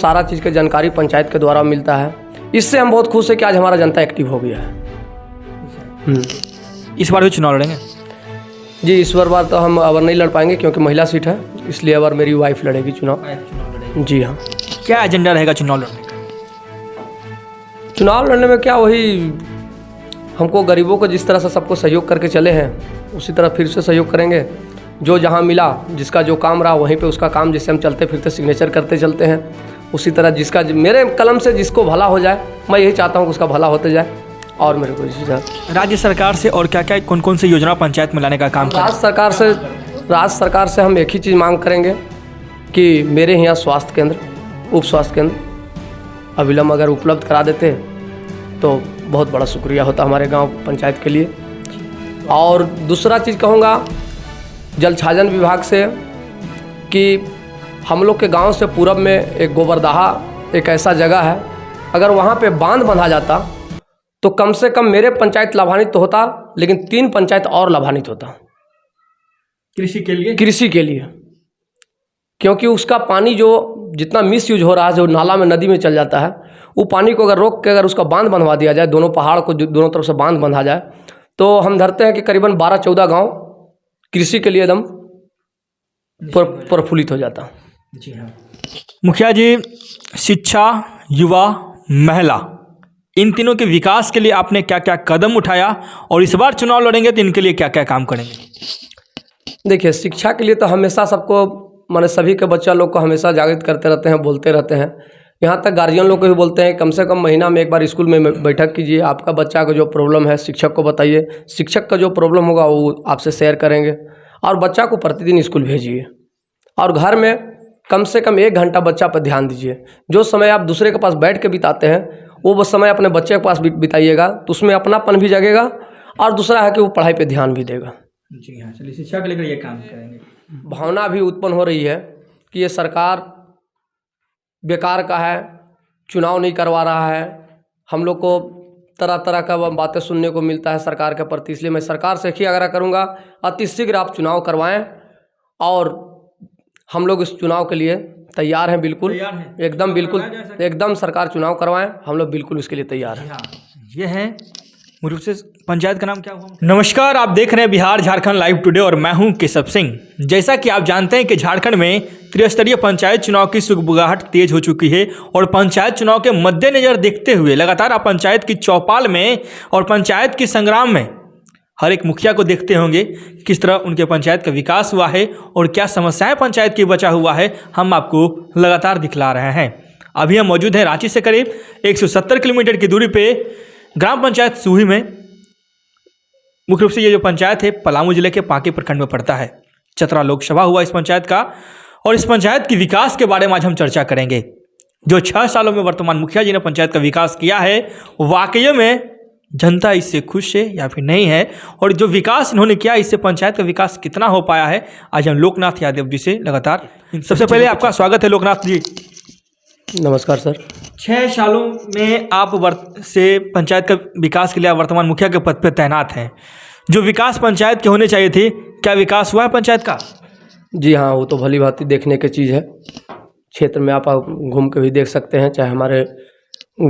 सारा चीज़ की जानकारी पंचायत के द्वारा मिलता है। इससे हम बहुत खुश हैं कि आज हमारा जनता एक्टिव हो गया है। इस बार भी चुनाव लड़ेंगे? जी, इस बार तो हम अब नहीं लड़ पाएंगे क्योंकि महिला सीट है, इसलिए अब मेरी वाइफ लड़ेगी चुनाव। जी हाँ। क्या एजेंडा रहेगा चुनाव लड़ने का? चुनाव लड़ने में क्या, वही हमको गरीबों को जिस तरह से सबको सहयोग करके चले हैं उसी तरह फिर से सहयोग करेंगे। जो जहाँ मिला, जिसका जो काम रहा वहीं पे उसका काम, जैसे हम चलते फिरते सिग्नेचर करते चलते हैं, उसी तरह जिसका मेरे कलम से जिसको भला हो जाए, मैं यही चाहता हूँ कि उसका भला होते जाए। और मेरे को राज्य सरकार से और क्या क्या कौन कौन सी योजना पंचायत में लाने का काम करें? राज्य सरकार से हम एक ही चीज़ मांग करेंगे कि मेरे यहाँ स्वास्थ्य केंद्र, उप स्वास्थ्य केंद्र अविलंब अगर उपलब्ध करा देते तो बहुत बड़ा शुक्रिया होता हमारे गांव पंचायत के लिए। और दूसरा चीज़ कहूँगा जल छाजन विभाग से कि हम लोग के गांव से पूरब में एक गोबरदाहा एक ऐसा जगह है, अगर वहाँ पे बांध बंधा जाता तो कम से कम मेरे पंचायत लाभान्वित तो होता, लेकिन 3 पंचायत और लाभान्वित होता कृषि के लिए। कृषि के लिए, क्योंकि उसका पानी जो जितना मिस यूज हो रहा है, जो नाला में नदी में चल जाता है, वो पानी को अगर रोक के अगर उसका बांध बंधवा दिया जाए, दोनों पहाड़ को दोनों तरफ से बांध बंधा जाए, तो हम धरते हैं कि करीबन 12-14 गांव कृषि के लिए एकदम प्रफुल्लित हो जाता। जी हाँ। मुखिया जी, शिक्षा, युवा, महिला, इन तीनों के विकास के लिए आपने क्या क्या कदम उठाया और इस बार चुनाव लड़ेंगे तो इनके लिए क्या क्या काम करेंगे? देखिए, शिक्षा के लिए तो हमेशा सबको, माने सभी के बच्चा लोग को हमेशा जागृत करते रहते हैं, बोलते रहते हैं। यहाँ तक गार्जियन लोग को भी बोलते हैं कम से कम महीना में एक बार स्कूल में बैठक कीजिए, आपका बच्चा का जो प्रॉब्लम है शिक्षक को बताइए, शिक्षक का जो प्रॉब्लम होगा वो आपसे शेयर करेंगे, और बच्चा को प्रतिदिन स्कूल भेजिए। और घर में कम से कम 1 घंटा बच्चा पर ध्यान दीजिए। जो समय आप दूसरे के पास बैठ के बिताते हैं वो समय अपने बच्चे के पास बिताइएगा, तो उसमें अपनापन भी जगेगा, और दूसरा है कि वो पढ़ाई पे ध्यान भी देगा। जी हाँ, चलिए शिक्षा को लेकर ये काम करेंगे। भावना भी उत्पन्न हो रही है कि ये सरकार बेकार का है, चुनाव नहीं करवा रहा है, हम लोग को तरह तरह का बातें सुनने को मिलता है सरकार के प्रति। इसलिए मैं सरकार से ही आग्रह करूँगा, अतिशीघ्र आप चुनाव करवाएं, और हम लोग इस चुनाव के लिए तैयार हैं, बिल्कुल एकदम, बिल्कुल एकदम सरकार चुनाव करवाएं, हम लोग बिल्कुल इसके लिए तैयार हैं। ये है रूप से पंचायत का नाम क्या हुआ? नमस्कार, आप देख रहे हैं बिहार झारखंड लाइव टुडे और मैं हूं केशव सिंह। जैसा कि आप जानते हैं कि झारखंड में त्रिस्तरीय पंचायत चुनाव की सुगबुगाहट तेज हो चुकी है और पंचायत चुनाव के मद्देनजर देखते हुए लगातार आप पंचायत की चौपाल में और पंचायत के संग्राम में हर एक मुखिया को देखते होंगे किस तरह उनके पंचायत का विकास हुआ है और क्या समस्याएं पंचायत की बचा हुआ है, हम आपको लगातार दिखला रहे हैं। अभी हम मौजूद हैं रांची से करीब 170 किलोमीटर की दूरी पे ग्राम पंचायत सूही में। मुख्य रूप से ये जो पंचायत है पलामू जिले के पांकी प्रखंड में पड़ता है। चतरा लोकसभा हुआ इस पंचायत का, और इस पंचायत की विकास के बारे में आज हम चर्चा करेंगे। जो 6 सालों में वर्तमान मुखिया जी ने पंचायत का विकास किया है, वाकई में जनता इससे खुश है या फिर नहीं है, और जो विकास इन्होंने किया इससे पंचायत का विकास कितना हो पाया है, आज हम लोकनाथ यादव जी से लगातार। सबसे पहले आपका स्वागत है लोकनाथ जी। नमस्कार सर। 6 सालों में आप से पंचायत का विकास के लिए वर्तमान मुखिया के पद पर तैनात हैं। जो विकास पंचायत के होने चाहिए थे, क्या विकास हुआ है पंचायत का? जी हाँ, वो तो भली भांति देखने की चीज़ है। क्षेत्र में आप घूम के भी देख सकते हैं, चाहे हमारे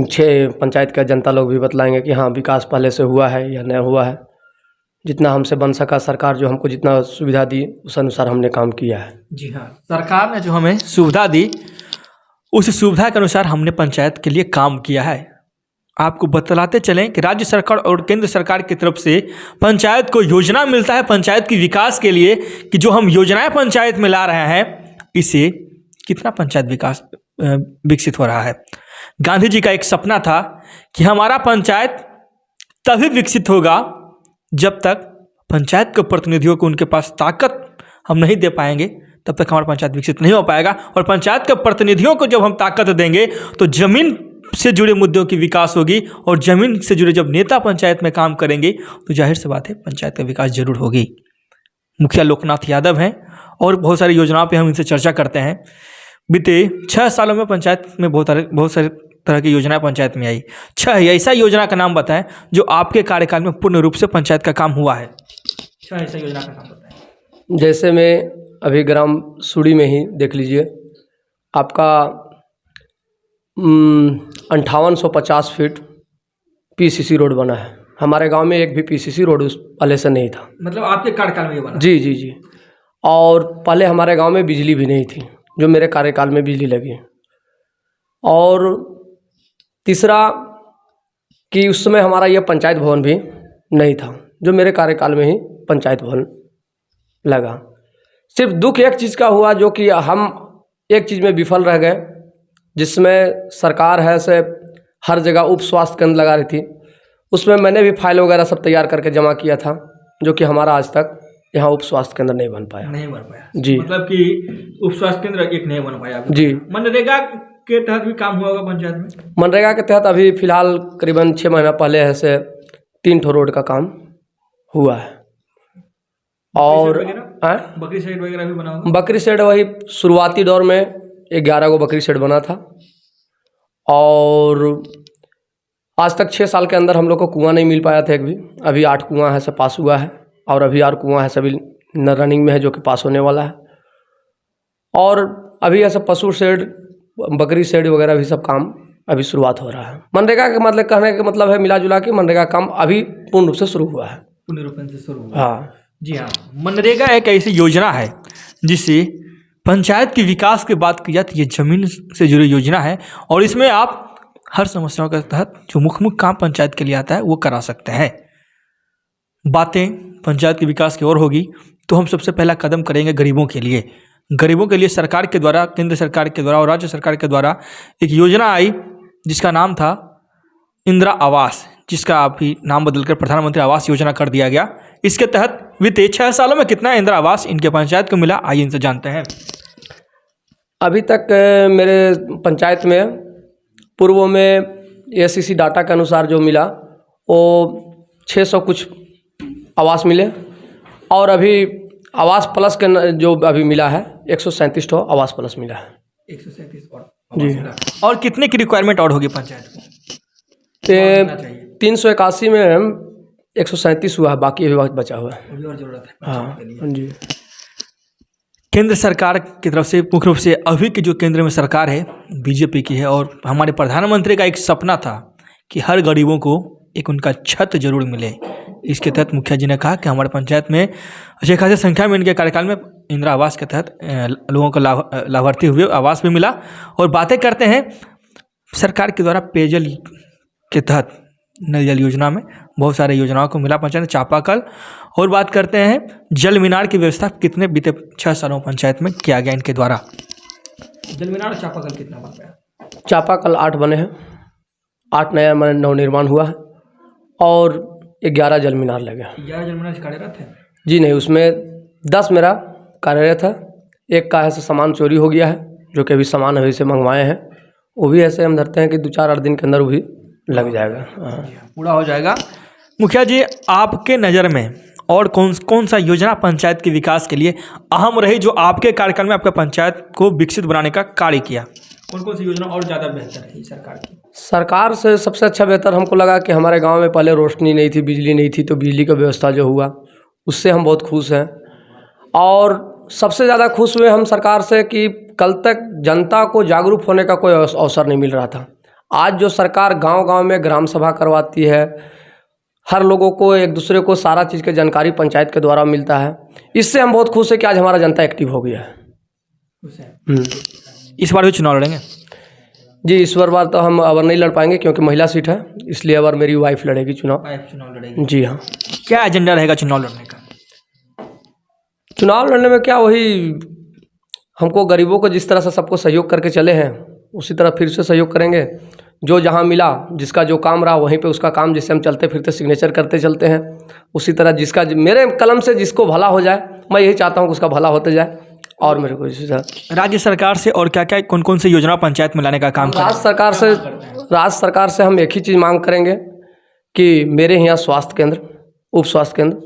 6 पंचायत का जनता लोग भी बतलाएंगे कि हाँ विकास पहले से हुआ है या नहीं हुआ है। जितना हमसे बन सका, सरकार जो हमको जितना सुविधा दी उस अनुसार हमने काम किया है। जी हाँ, सरकार ने जो हमें सुविधा दी उस सुविधा के अनुसार हमने पंचायत के लिए काम किया है। आपको बतलाते चलें कि राज्य सरकार और केंद्र सरकार की तरफ से पंचायत को योजना मिलता है पंचायत की विकास के लिए, कि जो हम योजनाएं पंचायत में ला रहे हैं इससे कितना पंचायत विकास विकसित हो रहा है। गांधी जी का एक सपना था कि हमारा पंचायत तभी विकसित होगा जब तक पंचायत के प्रतिनिधियों को उनके पास ताकत हम नहीं दे पाएंगे, तब तक हमारा पंचायत विकसित नहीं हो पाएगा। और पंचायत के प्रतिनिधियों को जब हम ताकत देंगे तो जमीन से जुड़े मुद्दों की विकास होगी, और जमीन से जुड़े जब नेता पंचायत में काम करेंगे तो जाहिर सी बात है पंचायत का विकास जरूर होगी। मुखिया लोकनाथ यादव हैं और बहुत सारी योजनाओं पे हम इनसे चर्चा करते हैं। बीते 6 सालों में पंचायत में बहुत सारे तरह की योजनाएं पंचायत में आई। 6 ऐसा योजना का नाम बताएं जो आपके कार्यकाल में पूर्ण रूप से पंचायत का काम हुआ है। 6 ऐसा योजना का नाम बताएं। जैसे मैं अभी ग्राम सूड़ी में ही देख लीजिए, आपका 5850 फीट पीसीसी रोड बना है। हमारे गांव में एक भी पीसीसी रोड उस पहले से नहीं था। मतलब आपके कार्यकाल में ये बना? जी जी जी। और पहले हमारे गांव में बिजली भी नहीं थी, जो मेरे कार्यकाल में बिजली लगी। और तीसरा कि उस समय हमारा यह पंचायत भवन भी नहीं था, जो मेरे कार्यकाल में ही पंचायत भवन लगा। सिर्फ दुख एक चीज़ का हुआ, जो कि हम एक चीज़ में विफल रह गए, जिसमें सरकार है से हर जगह उप स्वास्थ्य केंद्र लगा रही थी। उसमें मैंने भी फाइल वगैरह सब तैयार करके जमा किया था, जो कि हमारा आज तक यहाँ उप स्वास्थ्य केंद्र नहीं बन पाया। नहीं बन पाया जी। मतलब कि उप स्वास्थ्य केंद्र एक नहीं बन पाया जी। मनरेगा के तहत भी काम हुआ होगा पंचायत में? मनरेगा के तहत अभी फिलहाल करीबन 6 महीना पहले ऐसे 3 ठो रोड का काम हुआ है। और बकरी शेड वगैरह भी बना होगा? बकरी शेड वही शुरुआती दौर में 11 गो बकरी शेड बना था। और आज तक 6 साल के अंदर हम लोग को कुआं नहीं मिल पाया था एक भी। अभी 8 कुआं है सब पास हुआ है, और अभी और कुआं है सभी रनिंग में है, जो कि पास होने वाला है। और अभी ऐसा पशु शेड, बकरी शेड वगैरह भी सब काम अभी शुरुआत हो रहा है। मनरेगा के मतलब कहने का मतलब है मिला जुला के मनरेगा काम अभी पूर्ण रूप से शुरू हुआ है। पूर्ण रूप से शुरू हुआ? हाँ जी हाँ। मनरेगा एक ऐसी योजना है जिससे पंचायत के विकास की बात की जाती है। ये जमीन से जुड़ी योजना है, और इसमें आप हर समस्याओं के तहत जो मुख्य काम पंचायत के लिए आता है वो करा सकते हैं। बातें पंचायत के विकास की ओर होगी तो हम सबसे पहला कदम करेंगे गरीबों के लिए। गरीबों के लिए सरकार के द्वारा, केंद्र सरकार के द्वारा और राज्य सरकार के द्वारा एक योजना आई जिसका नाम था इंदिरा आवास, जिसका अभी नाम बदलकर प्रधानमंत्री आवास योजना कर दिया गया। इसके तहत बीते 6 सालों में कितना इंदिरा आवास इनके पंचायत को मिला, आइए इनसे जानते हैं। अभी तक मेरे पंचायत में पूर्व में एससीसी डाटा के अनुसार जो मिला वो 600 कुछ आवास मिले, और अभी आवास प्लस के जो अभी मिला है 137 ठो आवास प्लस मिला है। 137 और जी। और कितने की रिक्वायरमेंट और होगी पंचायत को? 381 में 137 हुआ है, बाकी अभी वक्त बचा हुआ है। अभी और जरूरत है हाँ पंचायत के लिए। जी। केंद्र सरकार की तरफ से मुख्य रूप से अभी की जो केंद्र में सरकार है बीजेपी की है, और हमारे प्रधानमंत्री का एक सपना था कि हर गरीबों को एक उनका छत जरूर मिले। इसके तहत मुखिया जी ने कहा कि हमारे पंचायत में अच्छी खासी संख्या में इनके कार्यकाल में इंदिरा आवास के तहत लोगों को लाभार्थी हुए, आवास भी मिला। और बातें करते हैं सरकार के द्वारा पेयजल के तहत नल जल योजना में बहुत सारे योजनाओं को मिला पंचायत चापाकल। और बात करते हैं जल मीनार की व्यवस्था कितने बीते 6 सालों पंचायत में किया गया इनके द्वारा। जल मीनार और चापाकल कितना बन गया? चापाकल 8 बने हैं, 8 नया नवनिर्माण हुआ है, और 11 जल मीनार लगे। 11 जल मीनार कार्यरत है? जी नहीं, उसमें 10 मेरा कार्यरत है। एक का ऐसे सामान चोरी हो गया है, जो कि अभी सामान अभी से मंगवाए हैं, वो भी ऐसे हम धरते हैं कि 2-4-8 दिन के अंदर वो भी लग जाएगा। हाँ पूरा हो जाएगा। मुखिया जी, आपके नज़र में और कौन सा योजना पंचायत के विकास के लिए अहम रही, जो आपके कार्यकाल में आपका पंचायत को विकसित बनाने का कार्य किया? कौन सी योजना और ज़्यादा बेहतर है सरकार की? सरकार से सबसे अच्छा बेहतर हमको लगा कि हमारे गांव में पहले रोशनी नहीं थी, बिजली नहीं थी, तो बिजली का व्यवस्था जो हुआ उससे हम बहुत खुश हैं। और सबसे ज़्यादा खुश हुए हम सरकार से कि कल तक जनता को जागरूक होने का कोई अवसर नहीं मिल रहा था। आज जो सरकार गांव-गांव में ग्राम सभा करवाती है, हर लोगों को एक दूसरे को सारा चीज़ की जानकारी पंचायत के द्वारा मिलता है, इससे हम बहुत खुश हैं कि आज हमारा जनता एक्टिव हो गया है। इस बार भी चुनाव लड़ेंगे? जी, इस बार तो हम अब नहीं लड़ पाएंगे क्योंकि महिला सीट है, इसलिए अब मेरी वाइफ लड़ेगी चुनाव। चुनाव लड़ेगी? जी हाँ। क्या एजेंडा रहेगा चुनाव लड़ने का? चुनाव लड़ने में क्या, वही हमको गरीबों को जिस तरह से सबको सहयोग करके चले हैं उसी तरह फिर से सहयोग करेंगे। जो जहाँ मिला, जिसका जो काम रहा वहीं पे उसका काम, जिससे हम चलते फिरते सिग्नेचर करते चलते हैं, उसी तरह जिसका मेरे कलम से जिसको भला हो जाए, मैं यही चाहता हूँ कि उसका भला होते जाए। और मेरे को राज्य सरकार से और क्या क्या कौन से योजना पंचायत में लाने का काम करें? राज्य सरकार से हम एक ही चीज़ मांग करेंगे कि मेरे यहाँ स्वास्थ्य केंद्र, उप स्वास्थ्य केंद्र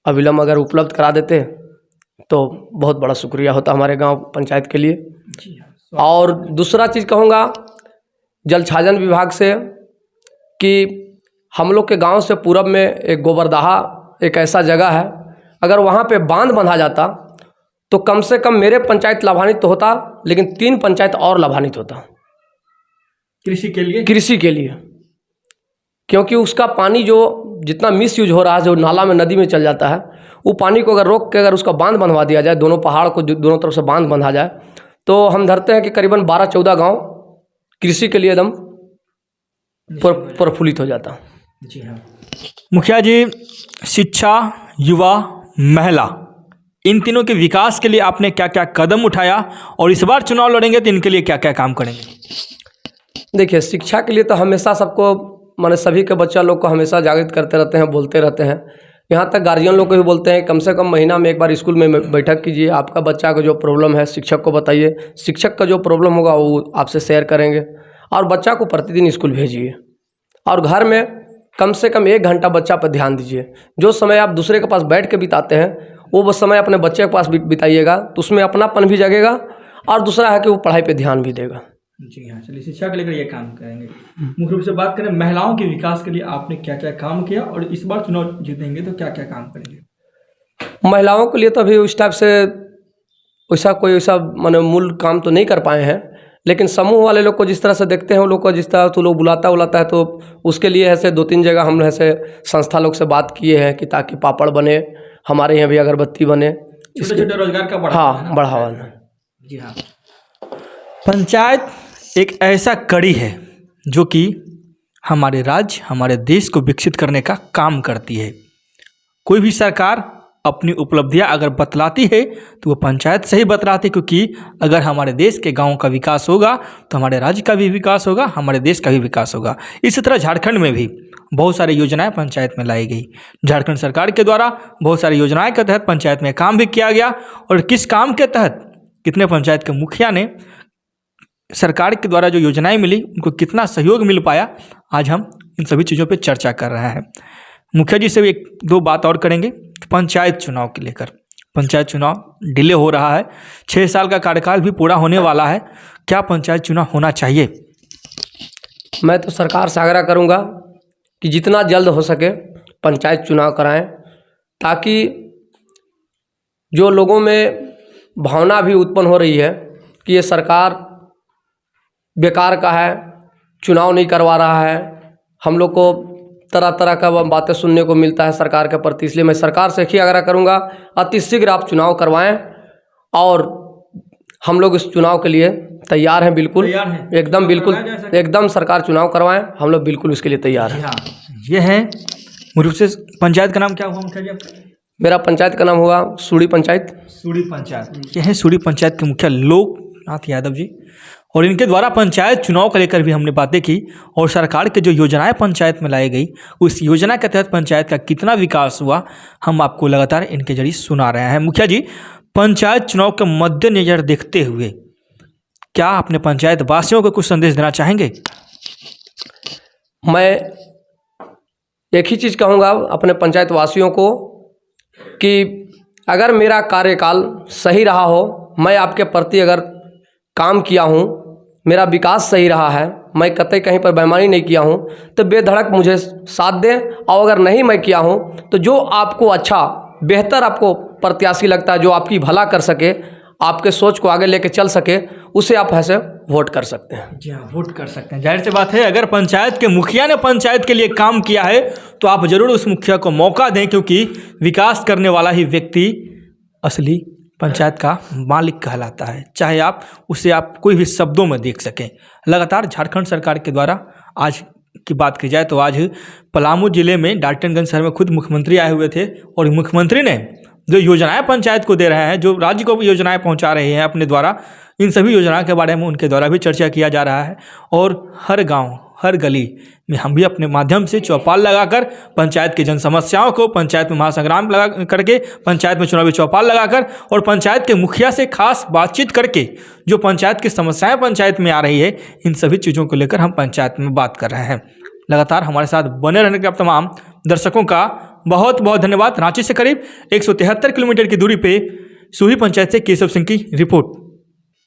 अविलंब अगर उपलब्ध करा देते तो बहुत बड़ा शुक्रिया होता हमारे गांव पंचायत के लिए। और दूसरा चीज़ कहूँगा जल छाजन विभाग से कि हम लोग के गांव से पूरब में एक गोबरदाहा एक ऐसा जगह है, अगर वहाँ पे बांध बंधा जाता तो कम से कम मेरे पंचायत लाभान्वित तो होता, लेकिन 3 पंचायत और लाभान्वित होता। कृषि के लिए, क्योंकि उसका पानी जो जितना मिस यूज हो रहा है, जो नाला में नदी में चल जाता है, वो पानी को अगर रोक के अगर उसका बांध बनवा दिया जाए, दोनों पहाड़ को दोनों तरफ से बांध बंधा जाए, तो हम धरते हैं कि करीबन 12-14 गांव कृषि के लिए एकदम प्रफुल्लित हो जाता। जी हाँ मुखिया जी, शिक्षा, युवा, महिला, इन तीनों के विकास के लिए आपने क्या क्या कदम उठाया और इस बार चुनाव लड़ेंगे तो इनके लिए क्या क्या काम करेंगे? देखिए, शिक्षा के लिए तो हमेशा सबको माने सभी के बच्चा लोग को हमेशा जागृत करते रहते हैं, बोलते रहते हैं। यहाँ तक गार्जियन लोग को भी बोलते हैं कम से कम महीना में एक बार स्कूल में बैठक कीजिए, आपका बच्चा का जो प्रॉब्लम है शिक्षक को बताइए, शिक्षक का जो प्रॉब्लम होगा वो आपसे शेयर करेंगे, और बच्चा को प्रतिदिन स्कूल भेजिए, और घर में कम से कम 1 घंटा बच्चा पर ध्यान दीजिए। जो समय आप दूसरे के पास बैठ के बिताते हैं वो समय अपने बच्चे के पास बिताइएगा, तो उसमें अपनापन भी जगेगा, और दूसरा है कि वो पढ़ाई पे ध्यान भी देगा। जी हाँ, चलिए शिक्षा को लेकर ये काम करेंगे। मुख्य रूप से बात करें महिलाओं के विकास के लिए आपने क्या क्या काम किया और इस बार चुनाव जीतेंगे तो क्या क्या काम करेंगे? महिलाओं के लिए तो अभी उस टाइप से वैसा माने मूल काम तो नहीं कर पाए हैं, लेकिन समूह वाले लोग को जिस तरह से देखते हैं, वो लोग को जिस तरह तो लोग बुलाता है, तो उसके लिए ऐसे 2-3 जगह हम ऐसे संस्था लोग से बात किए हैं कि ताकि पापड़ बने, हमारे यहाँ भी अगरबत्ती बने, छोटे-छोटे रोजगार का बढ़ावा। जी हाँ, पंचायत एक ऐसा कड़ी है जो कि हमारे राज्य, हमारे देश को विकसित करने का काम करती है। कोई भी सरकार अपनी उपलब्धियां अगर बतलाती है तो वो पंचायत से ही बतलाती है, क्योंकि अगर हमारे देश के गांव का विकास होगा तो हमारे राज्य का भी विकास होगा, हमारे देश का भी विकास होगा। इसी तरह झारखंड में भी बहुत सारी योजनाएं पंचायत में लाई गई। झारखंड सरकार के द्वारा बहुत सारी योजनाएं के तहत पंचायत में काम भी किया गया, और किस काम के तहत कितने पंचायत के मुखिया ने सरकार के द्वारा जो योजनाएं मिली उनको कितना सहयोग मिल पाया, आज हम इन सभी चीज़ों पे चर्चा कर रहे हैं। मुखिया जी से भी 1-2 बात और करेंगे। पंचायत चुनाव के लेकर, पंचायत चुनाव डिले हो रहा है, 6 साल का कार्यकाल भी पूरा होने वाला है, क्या पंचायत चुनाव होना चाहिए? मैं तो सरकार से आग्रह करूँगा कि जितना जल्द हो सके पंचायत चुनाव कराएं, ताकि जो लोगों में भावना भी उत्पन्न हो रही है कि ये सरकार बेकार का है, चुनाव नहीं करवा रहा है, हम लोग को तरह तरह का बातें सुनने को मिलता है सरकार के प्रति, इसलिए मैं सरकार से ही आग्रह करूंगा अतिशीघ्र आप चुनाव करवाएं, और हम लोग इस चुनाव के लिए तैयार हैं, बिल्कुल एकदम सरकार चुनाव करवाएं, हम लोग बिल्कुल इसके लिए तैयार हैं। ये है रूप से। पंचायत का नाम क्या हुआ मुखिया जी? मेरा पंचायत का नाम हुआ सूड़ी पंचायत। सूड़ी पंचायत, यह है सूड़ी पंचायत के मुखिया लोकनाथ यादव जी, और इनके द्वारा पंचायत चुनाव को लेकर भी हमने बातें की, और सरकार के जो योजनाएं पंचायत में लाई गई उस योजना के तहत पंचायत का कितना विकास हुआ हम आपको लगातार इनके जरिए सुना रहे हैं। मुखिया जी, पंचायत चुनाव के मद्देनजर देखते हुए क्या अपने पंचायत वासियों को कुछ संदेश देना चाहेंगे? मैं एक ही चीज़ कहूँगा अपने पंचायत वासियों को कि अगर मेरा कार्यकाल सही रहा हो, मैं आपके प्रति अगर काम किया हूँ, मेरा विकास सही रहा है, मैं कतई कहीं पर बेईमानी नहीं किया हूँ, तो बेधड़क मुझे साथ दें, और अगर नहीं मैं किया हूँ तो जो आपको अच्छा बेहतर आपको प्रत्याशी लगता है, जो आपकी भला कर सके, आपके सोच को आगे लेके चल सके, उसे आप ऐसे वोट कर सकते हैं। जी हाँ, वोट कर सकते हैं। जाहिर सी बात है, अगर पंचायत के मुखिया ने पंचायत के लिए काम किया है तो आप जरूर उस मुखिया को मौका दें, क्योंकि विकास करने वाला ही व्यक्ति असली पंचायत का मालिक कहलाता है, चाहे आप कोई भी शब्दों में देख सकें। लगातार झारखंड सरकार के द्वारा आज की बात की जाए तो आज पलामू जिले में डाल्टनगंज शहर में खुद मुख्यमंत्री आए हुए थे, और मुख्यमंत्री ने जो योजनाएं पंचायत को दे रहे हैं, जो राज्य को योजनाएं पहुंचा रहे हैं अपने द्वारा, इन सभी योजनाओं के बारे में उनके द्वारा भी चर्चा किया जा रहा है। और हर गांव हर गली में हम भी अपने माध्यम से चौपाल लगाकर पंचायत की जन समस्याओं को, पंचायत में महासंग्राम लगा करके, पंचायत में चुनावी चौपाल लगाकर, और पंचायत के मुखिया से खास बातचीत करके जो पंचायत की समस्याएं पंचायत में आ रही है, इन सभी चीज़ों को लेकर हम पंचायत में बात कर रहे हैं। लगातार हमारे साथ बने रहने के आप तमाम दर्शकों का बहुत बहुत धन्यवाद। रांची से करीब 173 किलोमीटर की दूरी पे सूही पंचायत से केशव सिंह की रिपोर्ट।